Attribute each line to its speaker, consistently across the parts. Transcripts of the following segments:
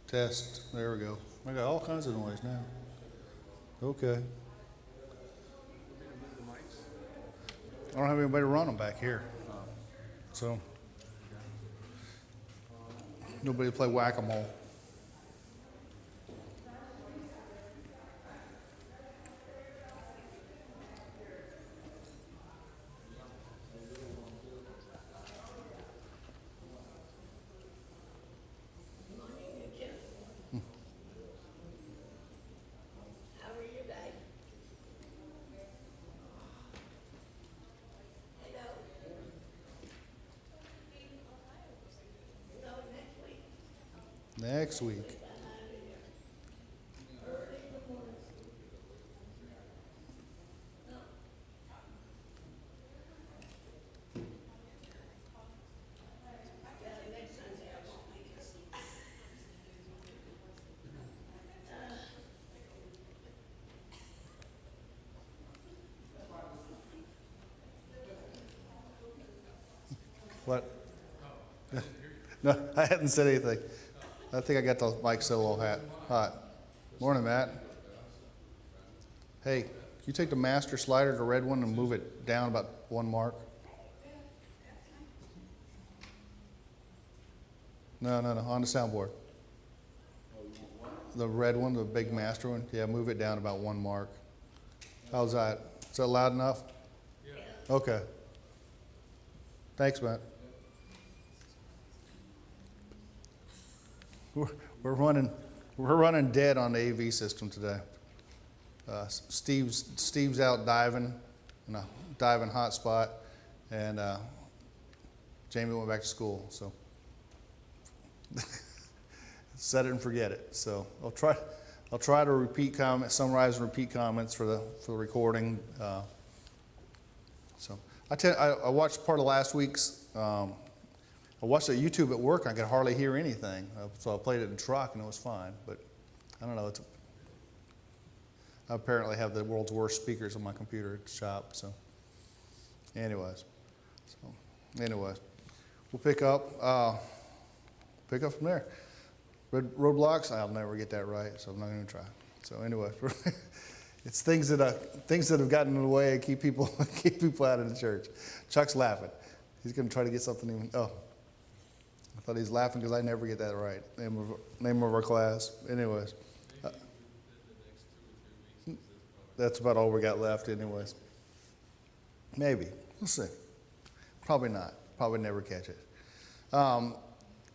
Speaker 1: Test. There we go. I got all kinds of noise now. Okay. I don't have anybody to run them back here. So, nobody to play whack-a-mole. Next week. What? No, I hadn't said anything. I think I got the mic set a little hot. Morning, Matt. Hey, can you take the master slider, the red one, and move it down about one mark? No, on the soundboard. The red one, the big master one. Yeah, move it down about one mark. How's that? Is that loud enough? Yeah. Okay. Thanks, Matt. We're running dead on the AV system today. Steve's out diving in a diving hot spot, and Jamie went back to school. So set it and forget it. So I'll try to summarize and repeat comments for the recording. So I watched part of last week's. I watched it on YouTube at work. I could hardly hear anything, so I played it in the truck, and it was fine. But I don't know. I apparently have the world's worst speakers on my computer at the shop. So, anyways, we'll pick up from there. Roadblocks. I'll never get that right, so I'm not going to try. So, anyway, it's things that have gotten in the way and keep people out of the church. Chuck's laughing. He's going to try to get something even. Oh. I thought he's laughing because I never get that right. Name of our class. Anyways. That's about all we got left anyways. Maybe. We'll see. Probably not. Probably never catch it.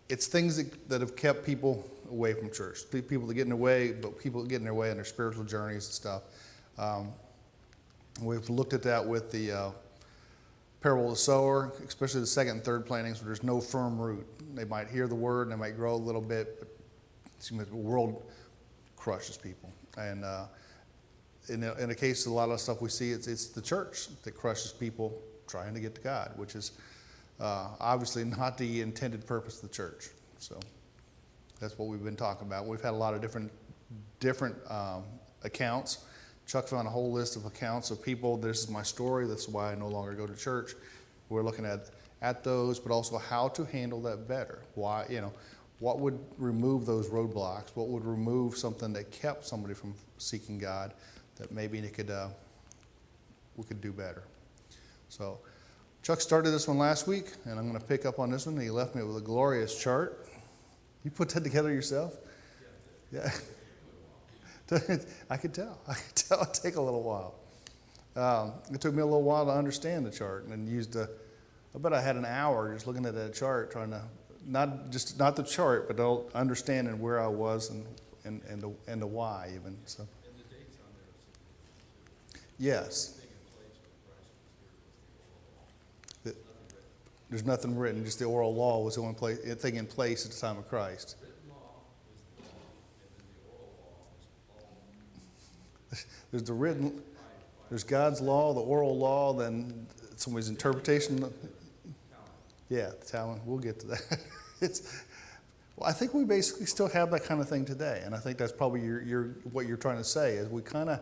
Speaker 1: It's things that have kept people away from church. People that get in their way, but people get in their way on their spiritual journeys and stuff. We've looked at that with the parable of the sower, especially the second and third plantings where there's no firm root. They might hear the word and they might grow a little bit, but the world crushes people. And in the case of a lot of stuff we see, it's the church that crushes people trying to get to God, which is obviously not the intended purpose of the church. So that's what we've been talking about. We've had a lot of different accounts. Chuck found a whole list of accounts of people. This is my story. This is why I no longer go to church. We're looking at those, but also how to handle that better. Why, what would remove those roadblocks? What would remove something that kept somebody from seeking God that maybe we could do better? So Chuck started this one last week, and I'm going to pick up on this one. He left me with a glorious chart. You put that together yourself? Yeah. I could tell it'd take a little while. It took me a little while to understand the chart, and I bet I had an hour just looking at that chart, trying to not the chart, but understanding where I was and the why even. So. And the dates on there. Yes. There's nothing written. Just the oral law was the only thing in place at the time of Christ. There's God's law, the oral law, then somebody's interpretation. Yeah, the Talmud. We'll get to that. Well, I think we basically still have that kind of thing today, and I think that's probably what you're trying to say is we kind of.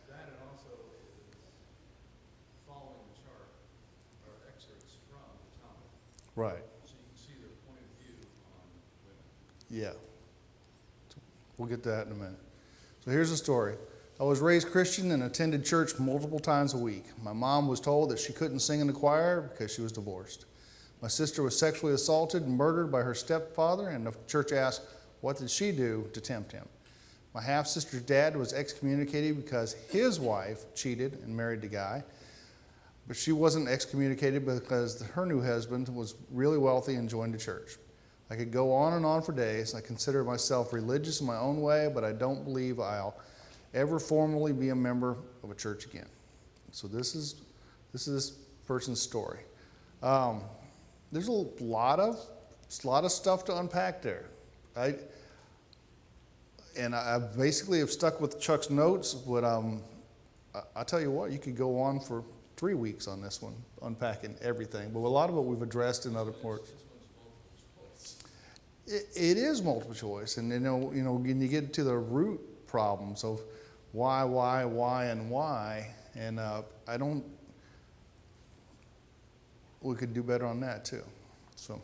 Speaker 2: That and also is following the chart are excerpts from the Talmud.
Speaker 1: Right.
Speaker 2: So you can see their point of view on women.
Speaker 1: Yeah. We'll get to that in a minute. So here's the story. I was raised Christian and attended church multiple times a week. My mom was told that she couldn't sing in the choir because she was divorced. My sister was sexually assaulted and murdered by her stepfather, and the church asked, what did she do to tempt him? My half-sister's dad was excommunicated because his wife cheated and married the guy, but she wasn't excommunicated because her new husband was really wealthy and joined the church. I could go on and on for days. I consider myself religious in my own way, but I don't believe I'll ever formally be a member of a church again. So this is this person's story. There's a lot of stuff to unpack there. I basically have stuck with Chuck's notes, but I tell you what, you could go on for 3 weeks on this one, unpacking everything. But a lot of it we've addressed in other parts. It is multiple choice, and you know, when you get to the root problems of why, and why, and I don't. We could do better on that too. So,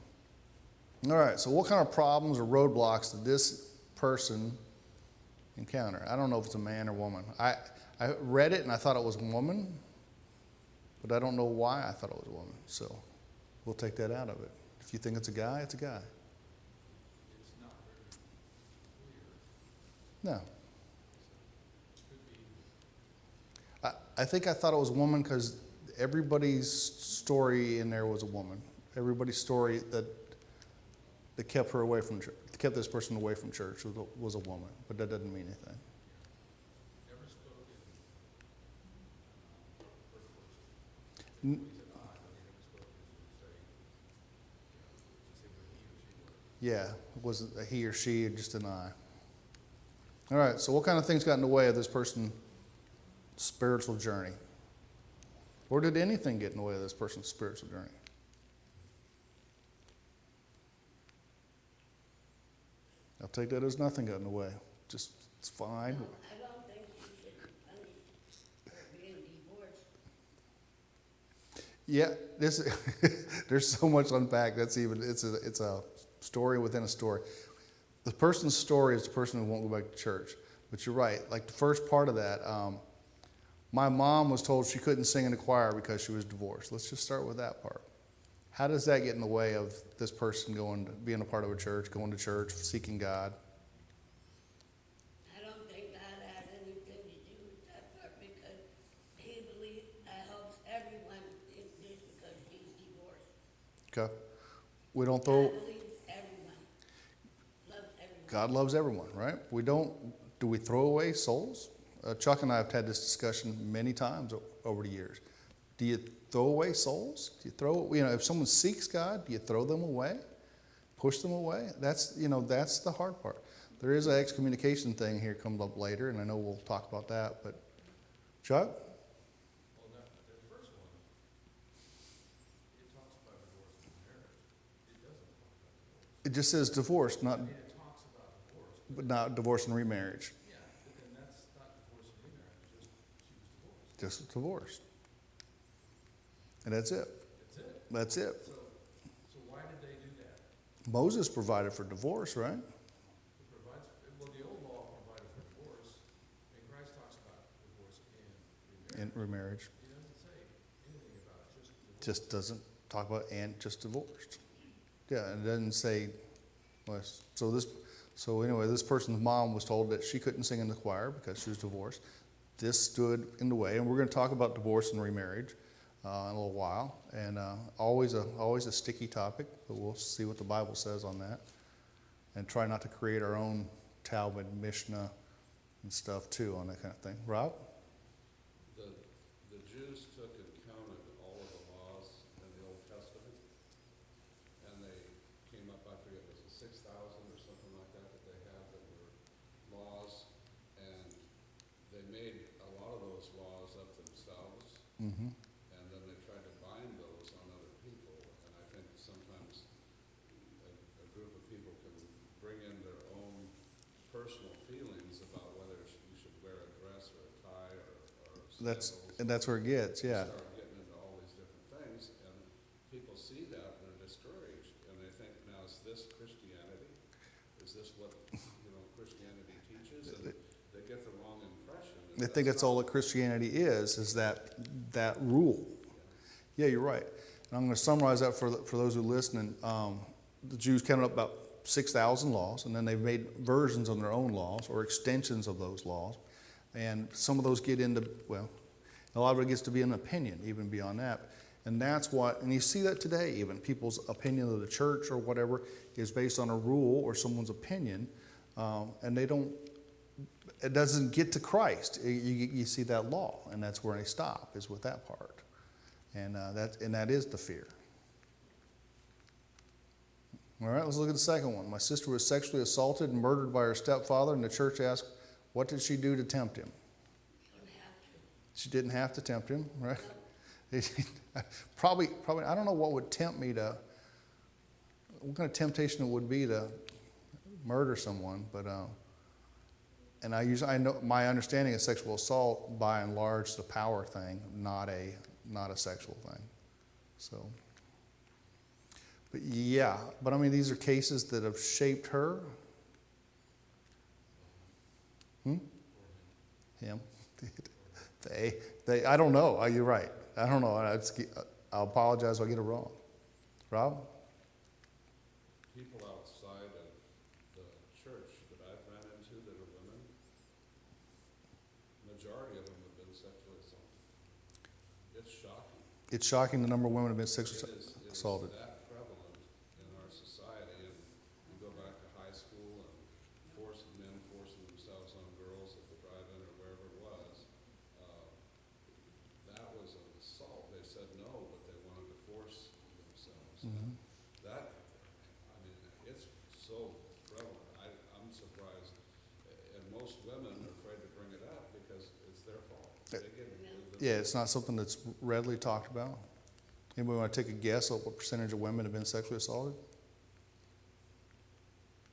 Speaker 1: all right. So, what kind of problems or roadblocks did this person encounter? I don't know if it's a man or woman. I read it and I thought it was a woman, but I don't know why I thought it was a woman. So, we'll take that out of it. If you think it's a guy, it's a guy.
Speaker 2: It's not very clear.
Speaker 1: No.
Speaker 2: Could be.
Speaker 1: I think I thought it was a woman because everybody's story in there was a woman. Everybody's story that kept her away from church, kept this person away from church was a woman, but that doesn't mean anything.
Speaker 2: Never spoke in first person.
Speaker 1: N-
Speaker 2: He's an I, but he never spoke as say, say what he or she was.
Speaker 1: Yeah, it wasn't a he or she, just an I. All right, so what kind of things got in the way of this person's spiritual journey? Or did anything get in the way of this person's spiritual journey? I'll take that as nothing got in the way. Just, it's fine.
Speaker 3: I don't think you should be punished for being divorced.
Speaker 1: Yeah, there's so much to unpack. It's a story within a story. The person's story is the person who won't go back to church. But you're right. Like the first part of that, my mom was told she couldn't sing in the choir because she was divorced. Let's just start with that part. How does that get in the way of this person being a part of a church, going to church, seeking God?
Speaker 3: I don't think that has anything to do with that part because he believes that helps everyone just because he's divorced.
Speaker 1: Okay. We don't
Speaker 3: God
Speaker 1: throw.
Speaker 3: believes everyone. Loves everyone.
Speaker 1: God loves everyone, right? We don't. Do we throw away souls? Chuck and I have had this discussion many times over the years. Do you throw away souls? Do you if someone seeks God, do you throw them away? Push them away? That's the hard part. There is an excommunication thing here comes up later, and I know we'll talk about that. But Chuck?
Speaker 2: Well, the first one, it talks about divorce and marriage. It doesn't talk about divorce.
Speaker 1: It just says divorce, not
Speaker 2: I mean, it talks about divorce,
Speaker 1: but not divorce and remarriage.
Speaker 2: yeah, but then that's not divorce and remarriage, just she was divorced.
Speaker 1: Just divorce. And that's it.
Speaker 2: That's it.
Speaker 1: That's it.
Speaker 2: So why did they do that?
Speaker 1: Moses provided for divorce, right?
Speaker 2: It provides, well, the old law provided for divorce, and Christ talks about divorce and remarriage.
Speaker 1: In remarriage.
Speaker 2: He doesn't say anything about just divorce.
Speaker 1: Just doesn't talk about and just divorced. Yeah, and it doesn't say. Well, so anyway, this person's mom was told that she couldn't sing in the choir because she was divorced. This stood in the way, and we're going to talk about divorce and remarriage in a little while, and always a sticky topic, but we'll see what the Bible says on that, and try not to create our own Talmud, Mishnah, and stuff too on that kind of thing. Rob?
Speaker 4: The Jews took and counted all of the laws in the Old Testament, and they came up, I forget, was it 6,000 or something like that they had that were laws, and they made a lot of those laws up themselves.
Speaker 1: Mm-hmm.
Speaker 4: And then they tried to bind those on other people, and I think sometimes a group of people can bring in their own personal feelings about whether you should wear a dress or a tie or sandals.
Speaker 1: That's where it gets, yeah.
Speaker 4: Start getting into all these different things, and people see that and they're discouraged, and they think, now is this Christianity? Is this what Christianity
Speaker 1: They think that's all that Christianity is that rule. Yeah, you're right. And I'm going to summarize that for those who are listening. The Jews counted up about 6,000 laws, and then they've made versions of their own laws or extensions of those laws. And some of those get into, well, a lot of it gets to be an opinion, even beyond that. And that's what, and you see that today even, people's opinion of the church or whatever is based on a rule or someone's opinion, and it doesn't get to Christ. You see that law, and that's where they stop, is with that part. And that is the fear. All right, let's look at the second one. My sister was sexually assaulted and murdered by her stepfather, and the church asked, what did she do to tempt him? She didn't have to tempt him, right? Probably, I don't know what would tempt me to, what kind of temptation it would be to murder someone, but, and I know my understanding of sexual assault, by and large, the power thing, not a sexual thing. So, but yeah, but I mean, these are cases that have shaped her. Him. They, I don't know. You're right. I don't know. I'll apologize if I get it wrong. Rob?
Speaker 4: People outside of the church that I've ran into that are women, majority of them have been sexually assaulted. It's shocking.
Speaker 1: It's shocking the number of women have been sexually
Speaker 4: It is
Speaker 1: assaulted.
Speaker 4: that prevalent in our society, and you go back to high school and men forcing themselves on girls at the drive-in or wherever it was. That was an assault. They said no, but they wanted to force themselves.
Speaker 1: Mm-hmm.
Speaker 4: That, I mean, it's so prevalent. I'm surprised. And most women are afraid to bring it up because it's their fault.
Speaker 1: Yeah, it's not something that's readily talked about. Anybody want to take a guess at what percentage of women have been sexually assaulted?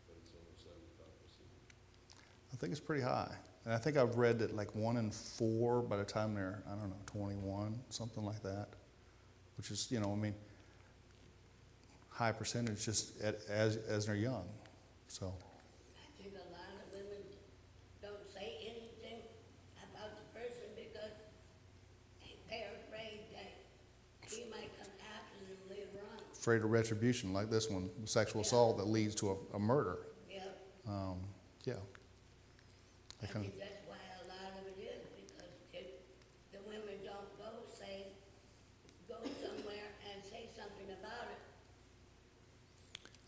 Speaker 4: But it's over 75%.
Speaker 1: I think it's pretty high. And I think I've read that like 1 in 4 by the time they're, 21, something like that. Which is, I mean, high percentage just as they're young. So,
Speaker 3: I think a lot of women don't say anything about the person because they're afraid that he might come after them later on.
Speaker 1: afraid of retribution like this one, sexual assault that leads to a murder.
Speaker 3: Yeah.
Speaker 1: Yeah.
Speaker 3: I think that's why a lot of it is, because if the women don't go somewhere and say something about it.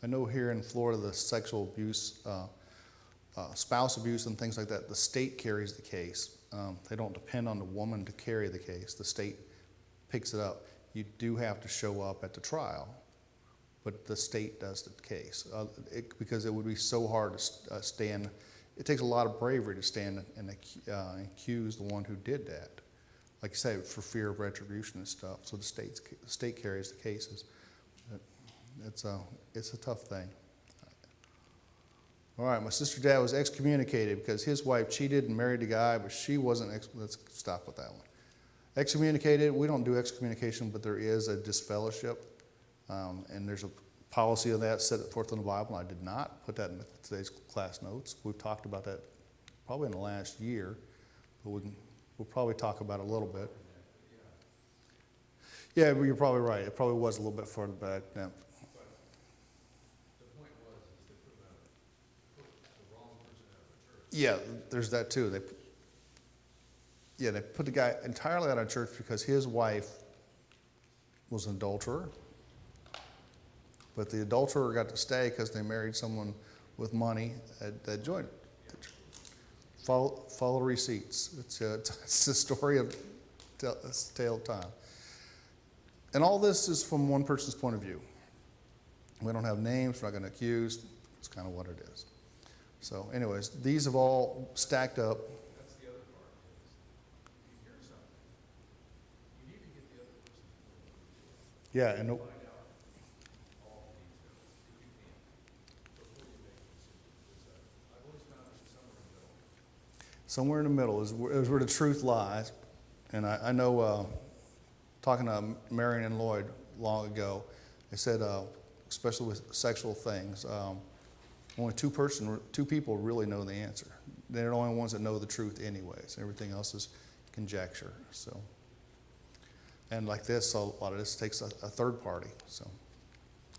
Speaker 1: I know here in Florida, the sexual abuse, spouse abuse and things like that, the state carries the case. They don't depend on the woman to carry the case. The state picks it up. You do have to show up at the trial, but the state does the case. Because it would be so hard to stand. It takes a lot of bravery to stand and accuse the one who did that. Like you say, for fear of retribution and stuff. So the state carries the cases. It's a tough thing. All right, my sister's dad was excommunicated because his wife cheated and married a guy, but she wasn't. Let's stop with that one. Excommunicated, we don't do excommunication, but there is a disfellowship, and there's a policy of that set forth in the Bible. I did not put that in today's class notes. We've talked about that probably in the last year, but we'll probably talk about it a little bit. Yeah, but you're probably right. It probably was a little bit further back. Yeah.
Speaker 2: The point was, is they put the wrong person out of the church.
Speaker 1: Yeah, there's that too. They put the guy entirely out of church because his wife was an adulterer. But the adulterer got to stay because they married someone with money that joined the church. Follow receipts. It's the story of a tale of time. And all this is from one person's point of view. We don't have names. We're not going to accuse. It's kind of what it is. So anyways, these have all stacked up.
Speaker 2: That's the other part, is if you hear something, you need to get the other person's point of view.
Speaker 1: Yeah, and
Speaker 2: Find out all the details, if you can, before you make a decision. Because I've always found it's somewhere in the middle.
Speaker 1: somewhere in the middle is where the truth lies. And I know, talking to Marion and Lloyd long ago, they said, especially with sexual things, only two people really know the answer. they're the only ones that know the truth anyways. Everything else is conjecture. So, and like this, a lot of this takes a third party. So,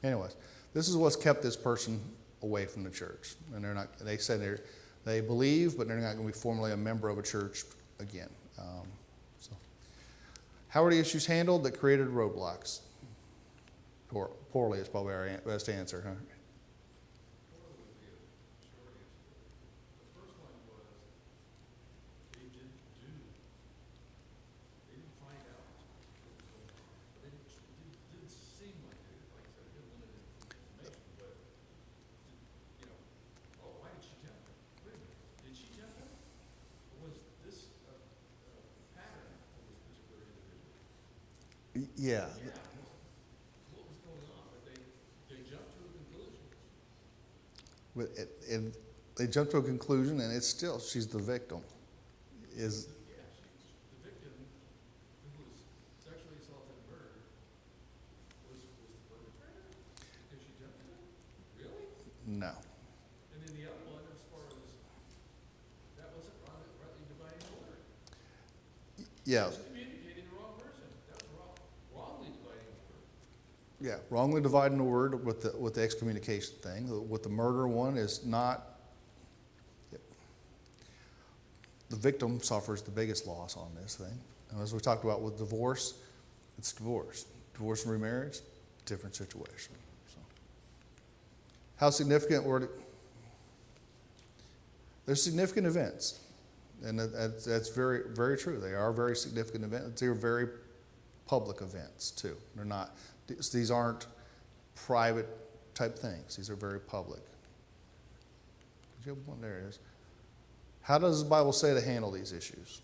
Speaker 1: anyways, this is what's kept this person away from the church. And they're not. They said they believe, but they're not going to be formally a member of a church again. So, how are the issues handled that created roadblocks? Poorly is probably our best answer, huh?
Speaker 2: Poorly would be a short answer. The first one was they didn't find out what was going on. But it didn't seem like they, like I said, they had limited information, but, oh, why did she tempt him? Wait a minute, did she tempt him? Or was this a pattern for this particular individual?
Speaker 1: Yeah.
Speaker 2: Yeah. What was going on? But they jumped to a conclusion.
Speaker 1: And they jump to a conclusion, and it's still she's the victim. Is
Speaker 2: Yeah, she's the victim who was sexually assaulted and murdered was the perpetrator because she jumped him? Really?
Speaker 1: no.
Speaker 2: And then the other one, as far as that wasn't rightly dividing the word.
Speaker 1: Yeah.
Speaker 2: She was communicating the wrong person. That was wrongly dividing the word.
Speaker 1: Yeah, wrongly dividing the word with the excommunication thing. With the murder one is not. Yep. The victim suffers the biggest loss on this thing. And as we talked about with divorce, it's divorce. Divorce and remarriage, different situation. So, how significant were it? There's significant events, and that's very, very true. They are very significant events. They're very public events too. They're not. These aren't private type things. These are very public. Did you have one? There it is. How does the Bible say to handle these issues?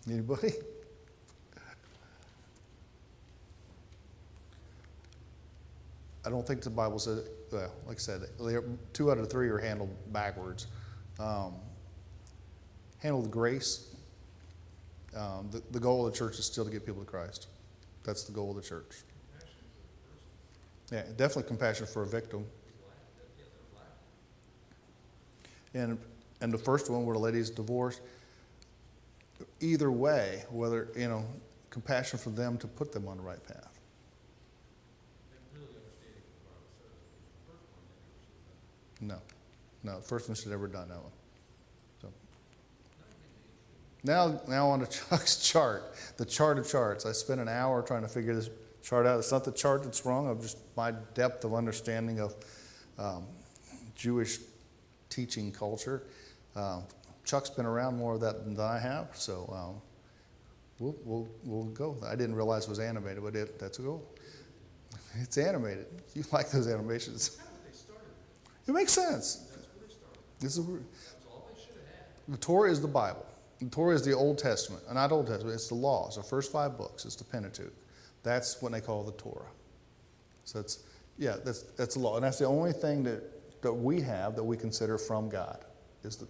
Speaker 1: Anybody? I don't think the Bible says, well, like I said, 2 out of 3 are handled backwards. Handled grace. The goal of the church is still to get people to Christ. That's the goal of the church. Yeah, definitely compassion for a victim. And the first one where the lady's divorced, either way, whether, compassion for them to put them on the right path. No, the first one should have never done that one. So. Now on to Chuck's chart, the chart of charts. I spent an hour trying to figure this chart out. It's not the chart that's wrong, of just my depth of understanding of Jewish teaching culture. Chuck's been around more of that than I have, so we'll go. I didn't realize it was animated, but that's a goal. It's animated. You like those animations? It makes sense. This is the Torah is the Bible. The Torah is the Old Testament, not Old Testament. It's the laws. The first 5 books. It's the Pentateuch. That's what they call the Torah. So that's the law, and that's the only thing that we have that we consider from God is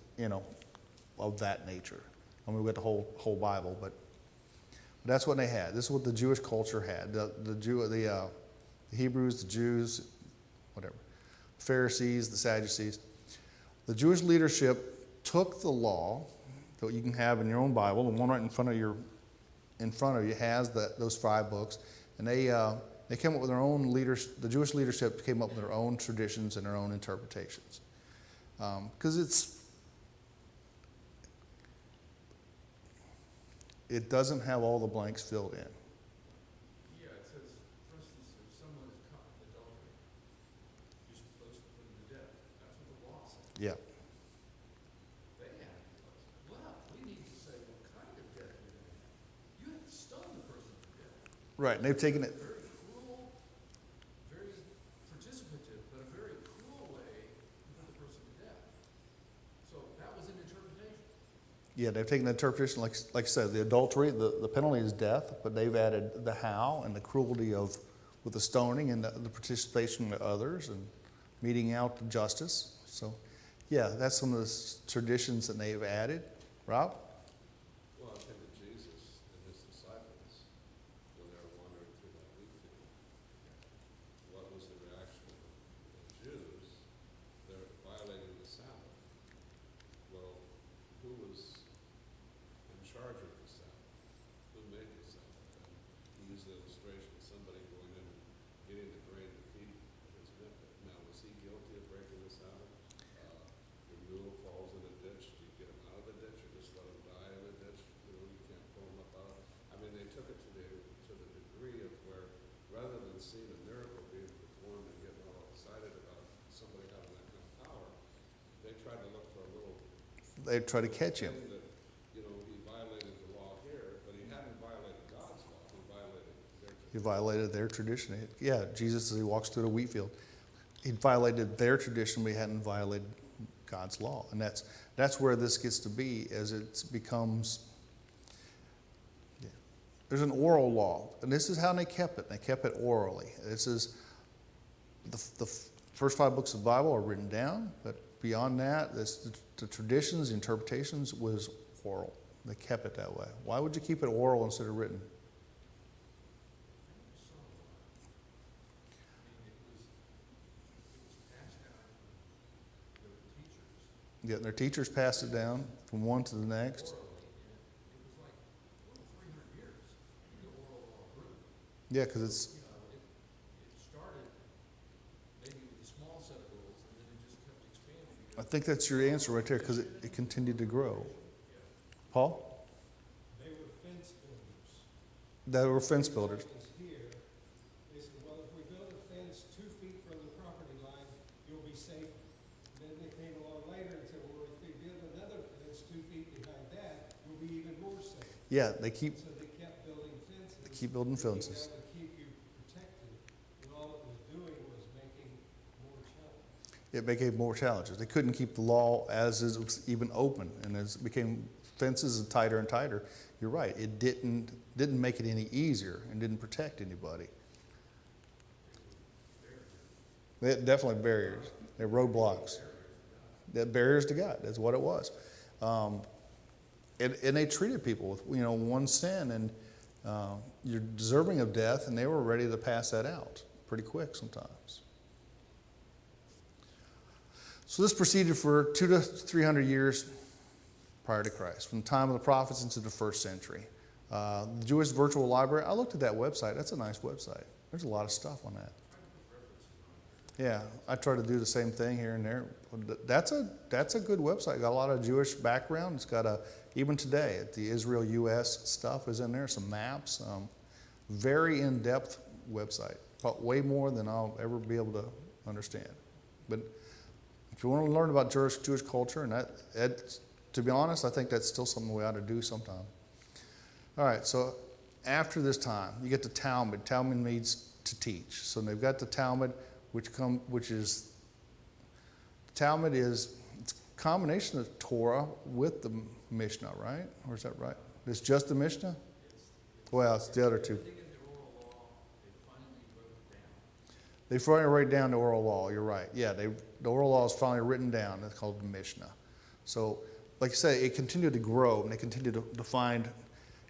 Speaker 1: of that nature. I mean, we got the whole Bible, but that's what they had. This is what the Jewish culture had. The Hebrews, the Jews, whatever. Pharisees, the Sadducees. The Jewish leadership took the law that you can have in your own Bible, the one right in front of you has those 5 books, and they came up with their own leaders. The Jewish leadership came up with their own traditions and their own interpretations, because it doesn't have all the blanks filled in.
Speaker 2: Yeah, it says, for instance, if someone is caught in adultery, you're supposed to put him to death. That's what the law says.
Speaker 1: Yeah.
Speaker 2: They have to tell us, well, we need to say what kind of death you're going to have. You have to stone the person to death.
Speaker 1: Right, and they've taken it.
Speaker 2: Very cruel, very participative, but a very cruel way to put the person to death. So that was an interpretation.
Speaker 1: Yeah, they've taken the interpretation, like I said, the adultery, the penalty is death, but they've added the how and the cruelty with the stoning and the participation of others and meting out the justice. So, yeah, that's some of the traditions that they've added. Rob?
Speaker 4: Well, I think that Jesus and his disciples, when they were wandering through that wheat field, what was
Speaker 1: they try to catch him.
Speaker 4: That, you know, he violated the law here, but he hadn't violated God's law. He violated their tradition.
Speaker 1: He violated their tradition. Yeah, Jesus, as he walks through the wheat field, he violated their tradition, but he hadn't violated God's law. And that's where this gets to be, as it becomes. Yeah. There's an oral law, and this is how they kept it. They kept it orally. This is the first 5 books of the Bible are written down, but beyond that, the traditions, the interpretations was oral. They kept it that way. Why would you keep it oral instead of written? Yeah, their teachers passed it down from one to the next. Yeah, because it's.
Speaker 2: It started maybe with a small set of rules, and then it just kept expanding.
Speaker 1: I think that's your answer right there, because it continued to grow. Paul?
Speaker 2: They were fence builders.
Speaker 1: That were fence builders.
Speaker 2: Here, they said, well, if we build a fence 2 feet from the property line, you'll be safer. Then they came along later and said, well, if we build another fence 2 feet behind that, you'll be even more safe.
Speaker 1: Yeah, they keep
Speaker 2: So they kept building fences.
Speaker 1: building fences.
Speaker 2: To keep you protected, and all it was doing was making more challenge.
Speaker 1: It became more challenges. They couldn't keep the law as it was even open, and as it became fences tighter and tighter, you're right. It didn't make it any easier and didn't protect anybody. They definitely barriers. They're roadblocks. They're barriers to God. That's what it was. And they treated people with one sin, and you're deserving of death, and they were ready to pass that out pretty quick sometimes. So this proceeded for 200 to 300 years prior to Christ, from the time of the prophets into the 1st century. The Jewish Virtual Library, I looked at that website. That's a nice website. There's a lot of stuff on that. Yeah, I try to do the same thing here and there. That's a good website. Got a lot of Jewish background. It's got even today, the Israel-U.S. stuff is in there, some maps. Very in-depth website, but way more than I'll ever be able to understand. But if you want to learn about Jewish culture, and that, to be honest, I think that's still something we ought to do sometime. All right, so after this time, you get the Talmud. Talmud means to teach. So they've got the Talmud, it's a combination of Torah with the Mishnah, right? Or is that right? It's just the Mishnah? Well, it's the other two. They finally wrote down the oral law. You're right. Yeah, the oral law is finally written down. That's called the Mishnah. So, like I say, it continued to grow, and they continued to find,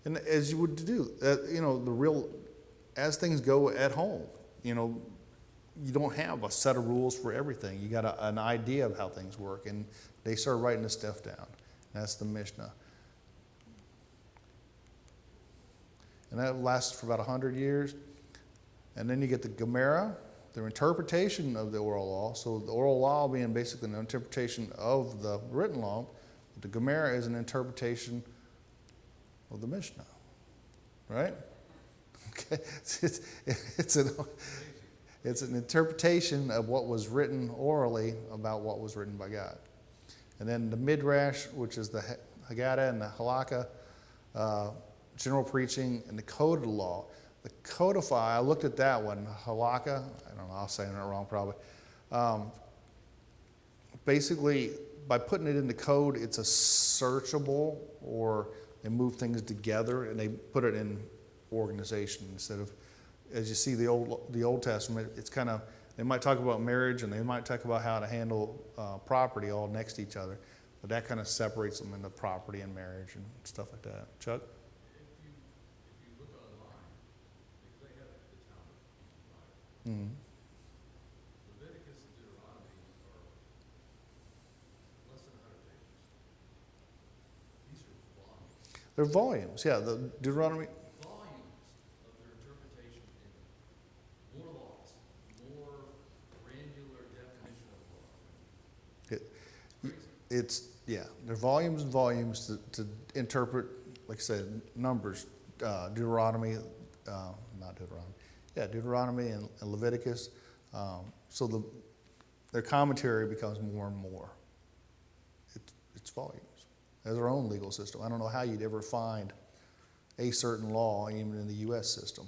Speaker 1: and as you would do, as things go at home, you don't have a set of rules for everything. You got an idea of how things work, and they start writing this stuff down. That's the Mishnah. And that lasted for about 100 years. And then you get the Gemara, their interpretation of the oral law. So the oral law being basically an interpretation of the written law, the Gemara is an interpretation of the Mishnah, right? Okay, it's an interpretation of what was written orally about what was written by God. And then the Midrash, which is the Haggadah and the Halakha, general preaching, and the code of the law. The codify, I looked at that one, Halakha, I don't know, I'll say it wrong probably. Basically, by putting it into code, it's a searchable, or they move things together and they put it in organization instead of, as you see the Old Testament, it's kind of, they might talk about marriage and they might talk about how to handle property all next to each other, but that kind of separates them into property and marriage and stuff like that. Chuck?
Speaker 2: If you look online, because they have the Talmud,
Speaker 1: Mm-hmm.
Speaker 2: Leviticus and Deuteronomy are less than 100 pages. These are volumes.
Speaker 1: They're volumes, yeah. The Deuteronomy.
Speaker 2: Volumes of their interpretation and more laws, more granular definition of law.
Speaker 1: They're volumes and volumes to interpret, like I said, numbers, Deuteronomy, not Deuteronomy, Deuteronomy and Leviticus. So their commentary becomes more and more. It's volumes. as our own legal system. I don't know how you'd ever find a certain law even in the U.S. system.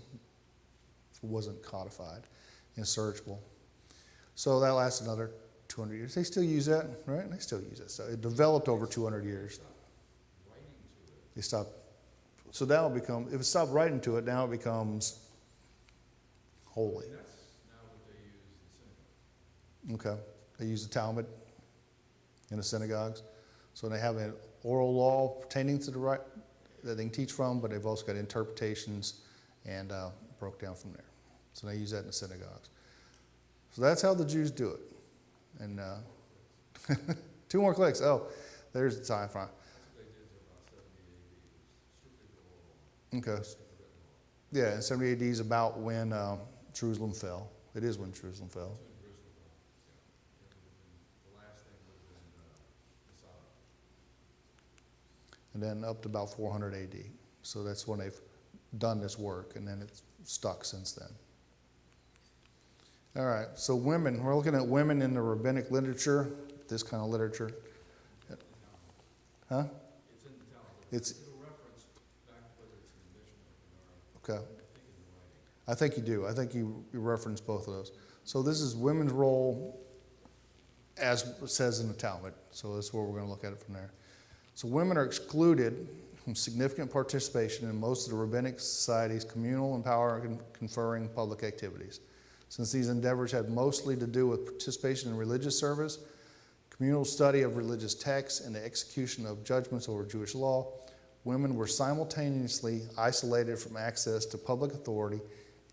Speaker 1: It wasn't codified and searchable. So that lasts another 200 years. They still use that, right? They still use it. So it developed over 200 years. They stopped. So now it becomes, if it stopped writing to it, now it becomes holy.
Speaker 5: That's now what they use in synagogue.
Speaker 1: Okay. They use the Talmud in the synagogues. So they have an oral law pertaining to the right that they can teach from, but they've also got interpretations and broke down from there. So they use that in the synagogues. So that's how the Jews do it. And 2 more clicks. Oh, there's the time frame.
Speaker 5: That's what they did to about 70 AD, was strictly the oral law.
Speaker 1: Okay. Yeah, and 70 AD is about when Jerusalem fell. It is when Jerusalem fell.
Speaker 5: That's when Jerusalem fell. Yeah. It would have been, the last thing would have been Masada.
Speaker 1: And then up to about 400 AD. So that's when they've done this work, and then it's stuck since then. All right, so women. We're looking at women in the rabbinic literature, this kind of literature. Huh?
Speaker 5: It's in the Talmud.
Speaker 1: It's
Speaker 5: It'll reference back whether it's in the Mishnah or
Speaker 1: okay.
Speaker 5: Gemara, I think in the writing.
Speaker 1: I think you do. I think you reference both of those. So this is women's role as it says in the Talmud. So that's where we're going to look at it from there. So women are excluded from significant participation in most of the rabbinic society's communal and power conferring public activities. Since these endeavors had mostly to do with participation in religious service, communal study of religious texts, and the execution of judgments over Jewish law, women were simultaneously isolated from access to public authority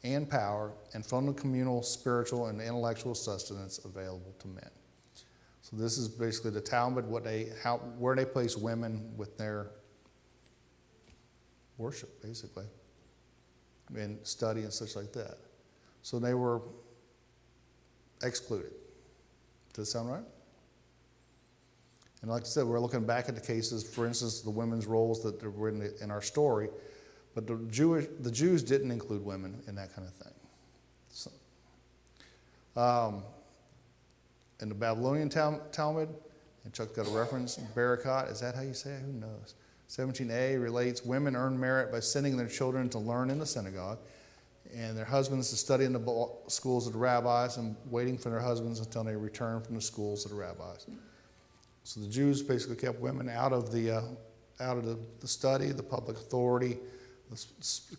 Speaker 1: and power and from the communal, spiritual, and intellectual sustenance available to men. So this is basically the Talmud, where they place women with their worship, basically, and study and such like that. So they were excluded. Does that sound right? And like I said, we're looking back at the cases, for instance, the women's roles that were in our story, but the Jews didn't include women in that kind of thing. So, in the Babylonian Talmud, and Chuck's got a reference, Barakat, is that how you say it? Who knows? 17a relates, women earn merit by sending their children to learn in the synagogue, and their husbands to study in the schools of the rabbis, and waiting for their husbands until they return from the schools of the rabbis. So the Jews basically kept women out of the study, the public authority, the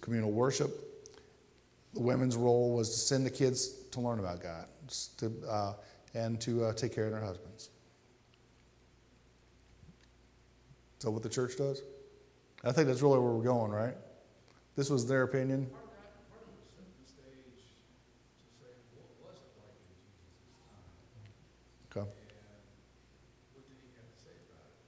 Speaker 1: communal worship. The women's role was to send the kids to learn about God and to take care of their husbands. Is that what the church does? I think that's really where we're going, right? This was their opinion.
Speaker 5: Part of it was setting the stage to say, what was it like in Jesus' time?
Speaker 1: Okay.
Speaker 5: And what did he have to say about it?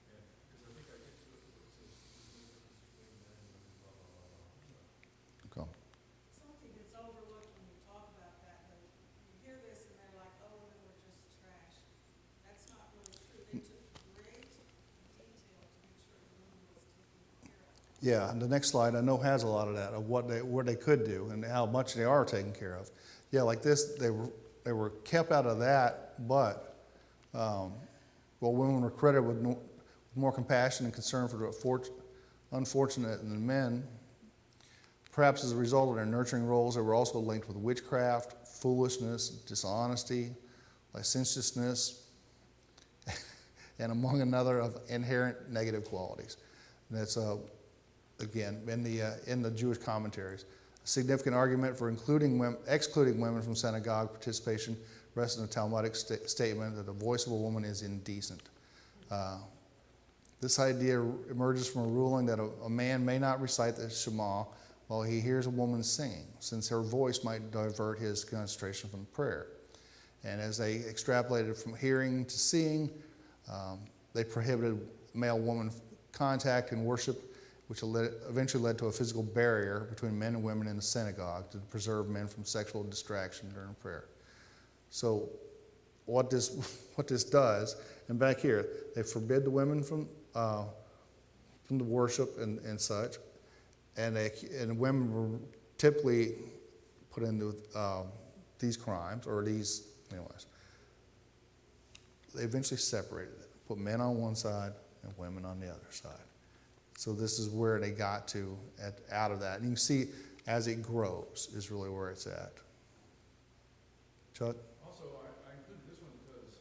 Speaker 5: And because I think I get to it where it says there's no difference between men and women, blah, blah, blah, blah.
Speaker 1: Okay.
Speaker 6: Something that's overlooked when you talk about that, though, you hear this and they're like, oh, women were just trash. That's not really true. They took great detail to make sure the woman was taken care of.
Speaker 1: Yeah, and the next slide I know has a lot of that, of what they could do and how much they are taken care of. Yeah, like this, they were kept out of that, but women were credited with more compassion and concern for the unfortunate than men. Perhaps as a result of their nurturing roles, they were also linked with witchcraft, foolishness, dishonesty, licentiousness, and among another of inherent negative qualities. And that's again in the Jewish commentaries. A significant argument for excluding women from synagogue participation rests in the Talmudic statement that the voice of a woman is indecent. This idea emerges from a ruling that a man may not recite the Shema while he hears a woman singing, since her voice might divert his concentration from prayer. And as they extrapolated from hearing to seeing, they prohibited male-woman contact in worship, which eventually led to a physical barrier between men and women in the synagogue to preserve men from sexual distraction during prayer. So what this does, and back here, they forbid the women from the worship and such, and women were typically put into these crimes, or these, anyways. They eventually separated it, put men on one side and women on the other side. So this is where they got to out of that. And you can see as it grows is really where it's at. Chuck?
Speaker 5: Also, I included this one because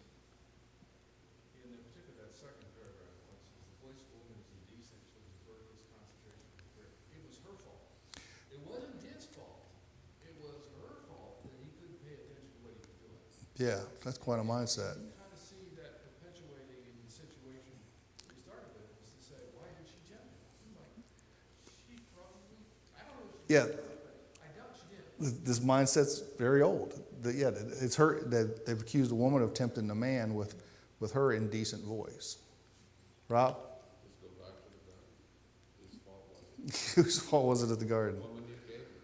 Speaker 5: in particular that second paragraph, when it says the voice of woman is indecent, shows a worthless concentration of prayer. It was her fault. It wasn't his fault. It was her fault that he couldn't pay attention to what he was doing.
Speaker 1: Yeah, that's quite a mindset.
Speaker 5: You kind of see that perpetuating in the situation we started with, was to say, why did she jump? I'm like, she probably, I don't know if she
Speaker 1: Yeah.
Speaker 5: did, but I doubt she did.
Speaker 1: This mindset's very old. Yeah, it's her that they've accused a woman of tempting a man with her indecent voice. Rob?
Speaker 4: Let's go back to the garden. Whose fault was it?
Speaker 1: Whose fault was it at the
Speaker 4: The
Speaker 1: garden?
Speaker 4: woman you gave me.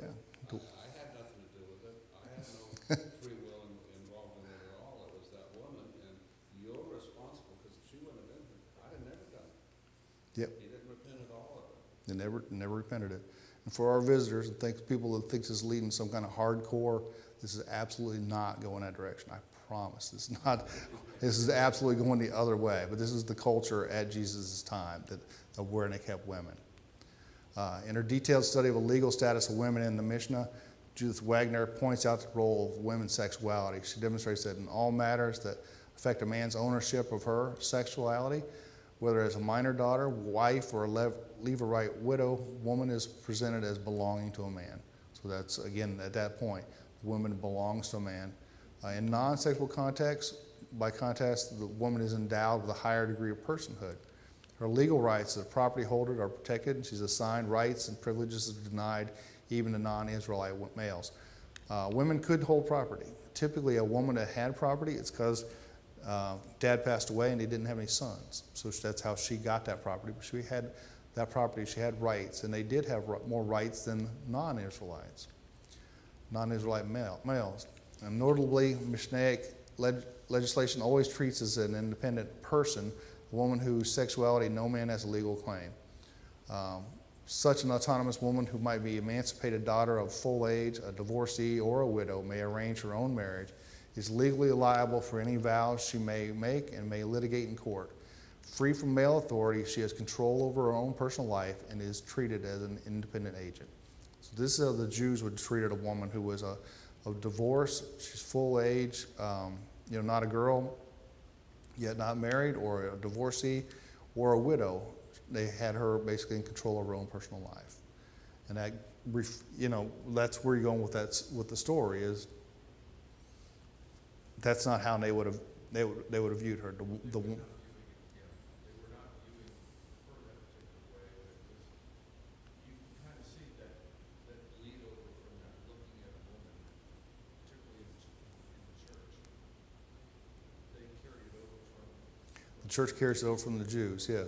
Speaker 1: Yeah.
Speaker 4: I had nothing to do with it. I had no free will involved in it at all. It was that woman, and you're responsible, because if she wouldn't have been here, I'd have never done it.
Speaker 1: Yep.
Speaker 4: He didn't repent at all of it.
Speaker 1: They never repented it. And for our visitors and people that think this is leading some kind of hardcore, this is absolutely not going that direction. I promise. This is not. This is absolutely going the other way. But this is the culture at Jesus' time of where they kept women. In her detailed study of the legal status of women in the Mishnah, Judith Wagner points out the role of women's sexuality. She demonstrates that in all matters that affect a man's ownership of her sexuality, whether as a minor daughter, wife, or a Levirate widow, woman is presented as belonging to a man. So that's, again, at that point, woman belongs to a man. In non-sexual context, by contrast, the woman is endowed with a higher degree of personhood. Her legal rights as a property holder are protected, and she's assigned rights and privileges denied even to non-Israelite males. Women could hold property. Typically, a woman that had property, it's because dad passed away and he didn't have any sons. So that's how she got that property. But she had that property, she had rights, and they did have more rights than non-Israelites, non-Israelite males. And notably, Mishnaic legislation always treats as an independent person a woman whose sexuality no man has a legal claim. Such an autonomous woman who might be emancipated daughter of full age, a divorcee, or a widow may arrange her own marriage, is legally liable for any vows she may make and may litigate in court. Free from male authority, she has control over her own personal life and is treated as an independent agent. So this is how the Jews would treat a woman who was a divorce. She's full age, not a girl, yet not married, or a divorcee, or a widow. They had her basically in control of her own personal life, and that, that's where you're going with that. With the story is, that's not how they would have viewed her.
Speaker 5: They were not viewing her that particular way, because you can kind of see that bleed over from that looking at a woman, particularly in the church. They carried it over from.
Speaker 1: The church carries it over from the Jews, yeah.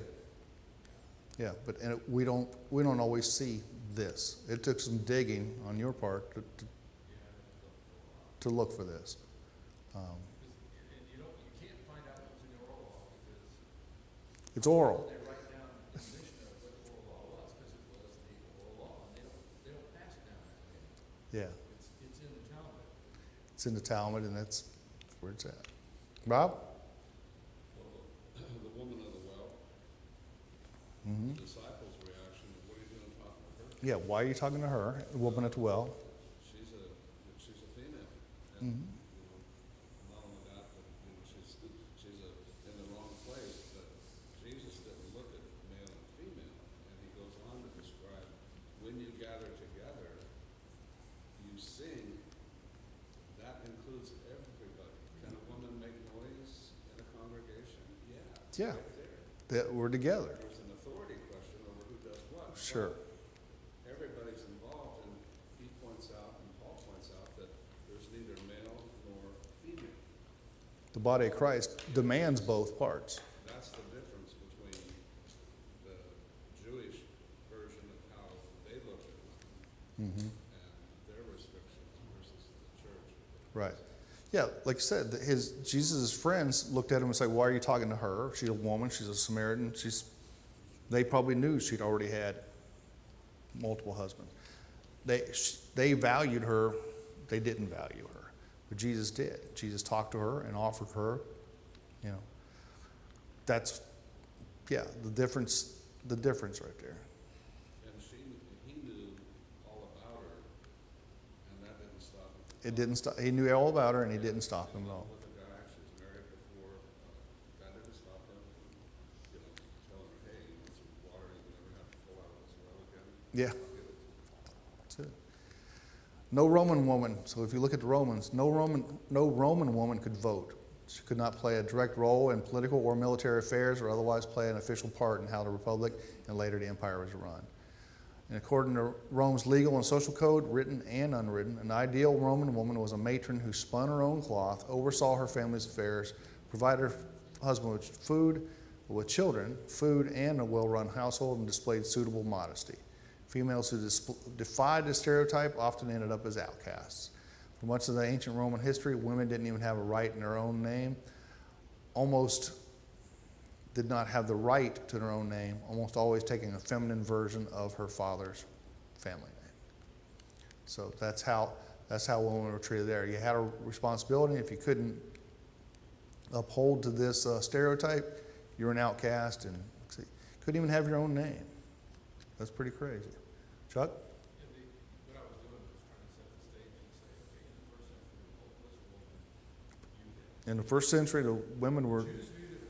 Speaker 1: Yeah, but we don't always see this. It took some digging on your part to look for this.
Speaker 5: And you can't find out what's in the oral law because
Speaker 1: It's oral.
Speaker 5: they write down in the Mishnah what the oral law was, because it was the oral law, and they don't pass it down that way.
Speaker 1: Yeah,
Speaker 5: It's in the Talmud.
Speaker 1: it's in the Talmud, and that's where it's at. Rob?
Speaker 4: The woman of the well,
Speaker 1: Mm-hmm.
Speaker 4: the disciples' reaction, what are you doing talking to her?
Speaker 1: Yeah, why are you talking to her, the woman at the well?
Speaker 4: She's a female.
Speaker 1: Mhm.
Speaker 4: And, not only that, but, she's in the wrong place, but Jesus didn't look at male and female, and he goes on to describe, when you gather together, you sing, that includes everybody. Can a woman make noise in a congregation? Yeah. It's
Speaker 1: Yeah.
Speaker 4: right there.
Speaker 1: That we're together.
Speaker 4: There's an authority question over who does what.
Speaker 1: Sure.
Speaker 4: But everybody's involved, and he points out, and Paul points out, that there's neither male nor female.
Speaker 1: The body of Christ demands both parts.
Speaker 4: That's the difference between the Jewish version of how they look at women
Speaker 1: Mm-hmm.
Speaker 4: and their restrictions versus the church.
Speaker 1: Right. Yeah, like you said, Jesus' friends looked at him and said, why are you talking to her? She's a woman, she's a Samaritan. They probably knew she'd already had multiple husbands. They valued her, they didn't value her. But Jesus did. Jesus talked to her and offered her, that's Yeah, the difference right there.
Speaker 4: And he knew all about her, and that didn't stop him from
Speaker 1: It didn't stop. He knew all about her, and he didn't stop him at all.
Speaker 4: with a guy, she was married before, that didn't stop him from, telling her, hey, you want some water, you never have to pull out of this well again.
Speaker 1: Yeah.
Speaker 4: I'll give it to you.
Speaker 1: That's it. No Roman woman. So if you look at the Romans, no Roman woman could vote. She could not play a direct role in political or military affairs or otherwise play an official part in how the republic and later the empire was run. And according to Rome's legal and social code, written and unwritten, an ideal Roman woman was a matron who spun her own cloth, oversaw her family's affairs, provided her husband with food, with children, food, and a well-run household, and displayed suitable modesty. Females who defied the stereotype often ended up as outcasts. For much of the ancient Roman history, women didn't even have a right in their own name, almost did not have the right to their own name, almost always taking a feminine version of her father's family name. So that's how women were treated there. You had a responsibility. If you couldn't uphold to this stereotype, you were an outcast and couldn't even have your own name. That's pretty crazy. Chuck?
Speaker 5: What I was doing was trying to set the stage and say, okay, in the first century, the women were,
Speaker 4: Jews viewed it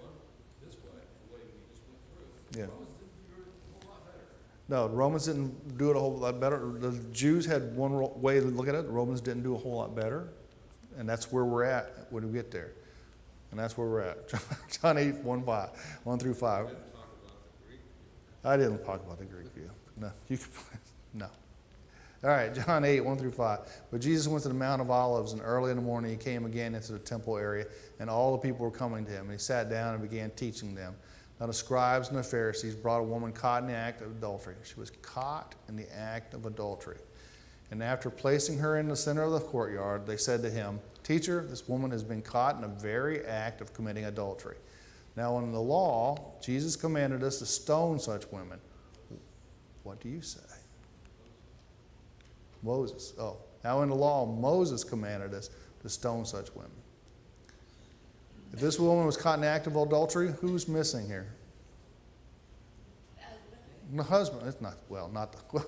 Speaker 4: this way, the way we just went through.
Speaker 1: yeah.
Speaker 4: Romans didn't view it a whole lot better.
Speaker 1: No, the Romans didn't do it a whole lot better. The Jews had one way to look at it. The Romans didn't do a whole lot better. And that's where we're at when we get there. And that's where we're at. John 8, 1 through 5.
Speaker 4: Didn't talk about the Greek view.
Speaker 1: I didn't talk about the Greek view. No, you could, no. All right, John 8, 1 through 5. But Jesus went to the Mount of Olives, and early in the morning he came again into the temple area, and all the people were coming to him. And he sat down and began teaching them. Now the scribes and the Pharisees brought a woman caught in the act of adultery. She was caught in the act of adultery. And after placing her in the center of the courtyard, they said to him, "Teacher, this woman has been caught in the very act of committing adultery. Now in the law, Jesus commanded us to stone such women. What do you say?" Moses. Oh, now in the law, Moses commanded us to stone such women. If this woman was caught in the act of adultery, who's missing here? The husband. It's not, well, not the, well,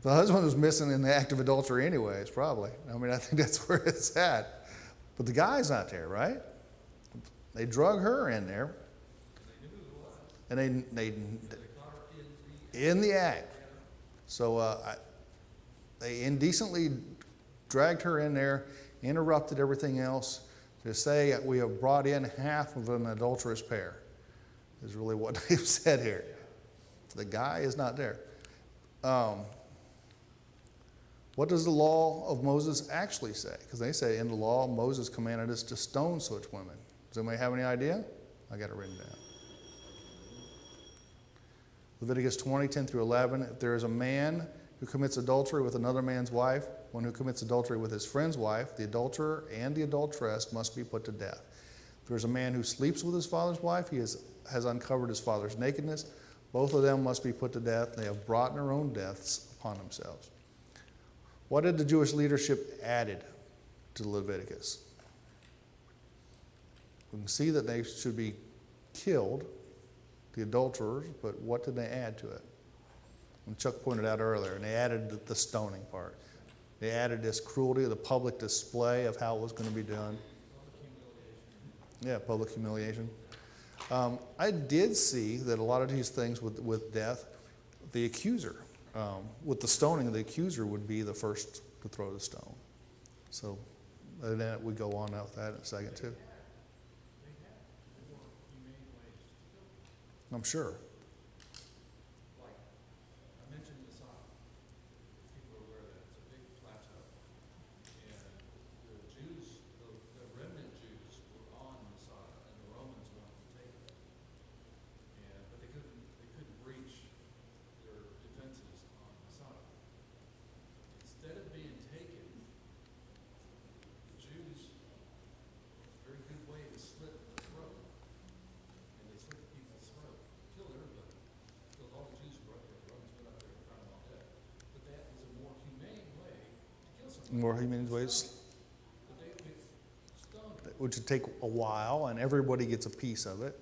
Speaker 1: the husband was missing in the act of adultery anyways, probably. I mean, I think that's where it's at. But the guy's not there, right? They drug her in there. And they in the act. So they indecently dragged her in there, interrupted everything else to say we have brought in half of an adulterous pair, is really what they've said here. The guy is not there. What does the law of Moses actually say? Because they say in the law, Moses commanded us to stone such women. Does anybody have any idea? I got it written down. Leviticus 20, 10 through 11. If there is a man who commits adultery with another man's wife, one who commits adultery with his friend's wife, the adulterer and the adulteress must be put to death. If there is a man who sleeps with his father's wife, he has uncovered his father's nakedness. Both of them must be put to death. They have brought their own deaths upon themselves. What did the Jewish leadership added to Leviticus? We can see that they should be killed, the adulterers, but what did they add to it? And Chuck pointed out earlier, and they added the stoning part. They added this cruelty, the public display of how it was going to be done. Yeah, public humiliation. I did see that a lot of these things with death, the accuser, with the stoning, the accuser would be the first to throw the stone. So then we go on with that in a second too. I'm sure.
Speaker 5: Like, I mentioned Masada. People are aware that it's a big plateau. And the Jews, the remnant Jews were on Masada, and the Romans wanted to take it. But they couldn't breach their defenses on Masada. Instead of being taken, the Jews, a very good way to slit the throat. And they slit people's throat, killed everybody, killed all the Jews who were up there. The Romans went up there and found them all dead. But that was a more humane way to kill somebody.
Speaker 1: More humane ways.
Speaker 5: But they stoned them.
Speaker 1: Which would take a while, and everybody gets a piece of it.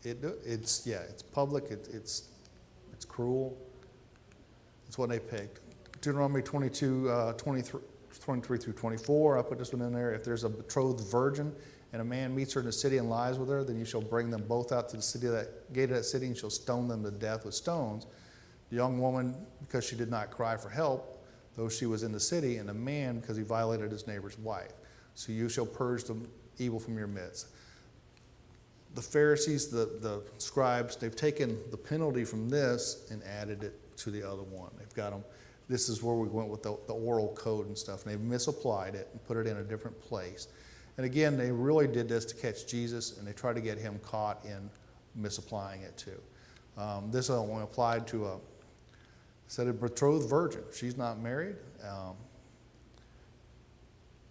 Speaker 1: It's public, it's cruel. It's what they picked. Deuteronomy 22, 23 through 24, I put this one in there. If there's a betrothed virgin and a man meets her in the city and lies with her, then you shall bring them both out to the gate of that city and shall stone them to death with stones. The young woman, because she did not cry for help, though she was in the city, and the man, because he violated his neighbor's wife. So you shall purge the evil from your midst. The Pharisees, the scribes, they've taken the penalty from this and added it to the other one. They've got them. This is where we went with the oral code and stuff, and they've misapplied it and put it in a different place. And again, they really did this to catch Jesus, and they tried to get him caught in misapplying it too. This only applied to a betrothed virgin. She's not married,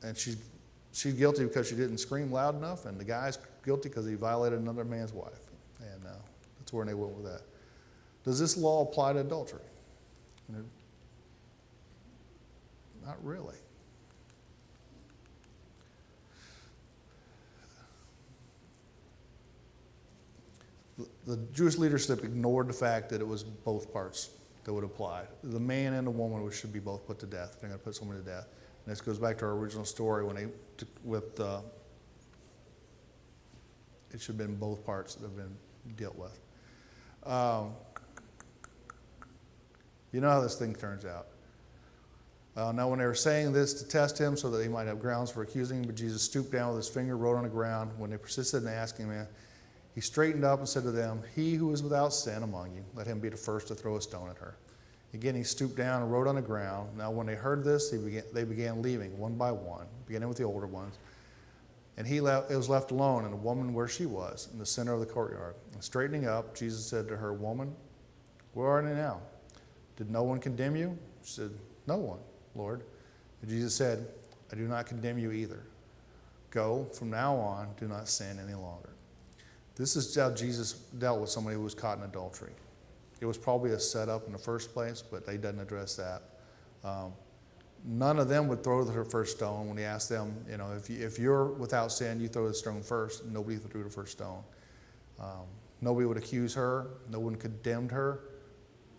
Speaker 1: and she's guilty because she didn't scream loud enough, and the guy's guilty because he violated another man's wife. And that's where they went with that. Does this law apply to adultery? Not really. The Jewish leadership ignored the fact that it was both parts that would apply. The man and the woman should be both put to death. They're going to put someone to death. And this goes back to our original story when it should have been both parts that have been dealt with. You know how this thing turns out. Now, when they were saying this to test him so that they might have grounds for accusing him, but Jesus stooped down with his finger, wrote on the ground. When they persisted in asking him, he straightened up and said to them, "He who is without sin among you, let him be the first to throw a stone at her." Again, he stooped down and wrote on the ground. Now, when they heard this, they began leaving one by one, beginning with the older ones. And it was left alone, and the woman where she was, in the center of the courtyard. And straightening up, Jesus said to her, "Woman, where are they now? Did no one condemn you?" She said, "No one, Lord." And Jesus said, "I do not condemn you either. Go, from now on, do not sin any longer." This is how Jesus dealt with somebody who was caught in adultery. It was probably a setup in the first place, but they didn't address that. None of them would throw the first stone when he asked them, if you're without sin, you throw the stone first. Nobody threw the first stone. Nobody would accuse her. No one condemned her.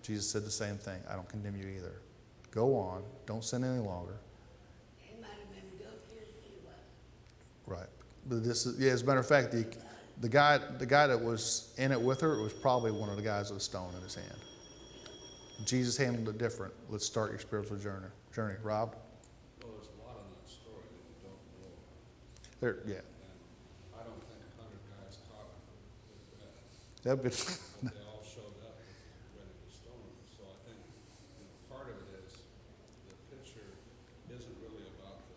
Speaker 1: Jesus said the same thing. I don't condemn you either. Go on. Don't sin any longer.
Speaker 3: He might have been guilty as she was.
Speaker 1: Right. But as a matter of fact, the guy that was in it with her was probably one of the guys with a stone in his hand. Jesus handled it different. Let's start your spiritual journey. Rob?
Speaker 4: Well, there's a lot in that story that you don't know about.
Speaker 1: Yeah.
Speaker 4: And I don't think 100 guys caught him with that.
Speaker 1: That'd be,
Speaker 4: But they all showed up ready to stone him. So I think part of it is the picture isn't really about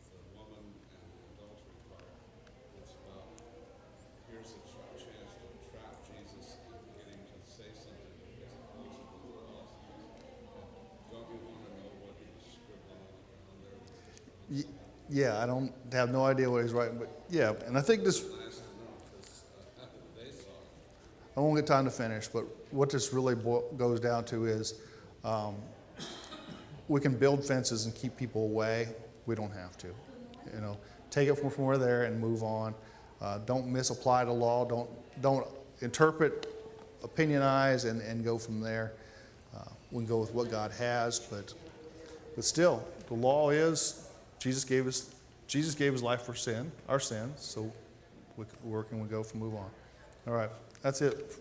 Speaker 4: the woman and the adultery part. It's about here's a chance to trap Jesus and get him to say something that isn't supposed to be else. Don't you want to know what he was scribbling on the ground there?
Speaker 1: yeah, I don't have no idea what he's writing, but yeah, and I think this,
Speaker 4: Nice to know because they saw it.
Speaker 1: I won't get time to finish, but what this really goes down to is we can build fences and keep people away. We don't have to. Take it from where they're and move on. Don't misapply the law. Don't interpret, opinionize, and go from there. We can go with what God has, but still, the law is Jesus gave his life for sin, our sins. So where can we go from move on? All right, that's it.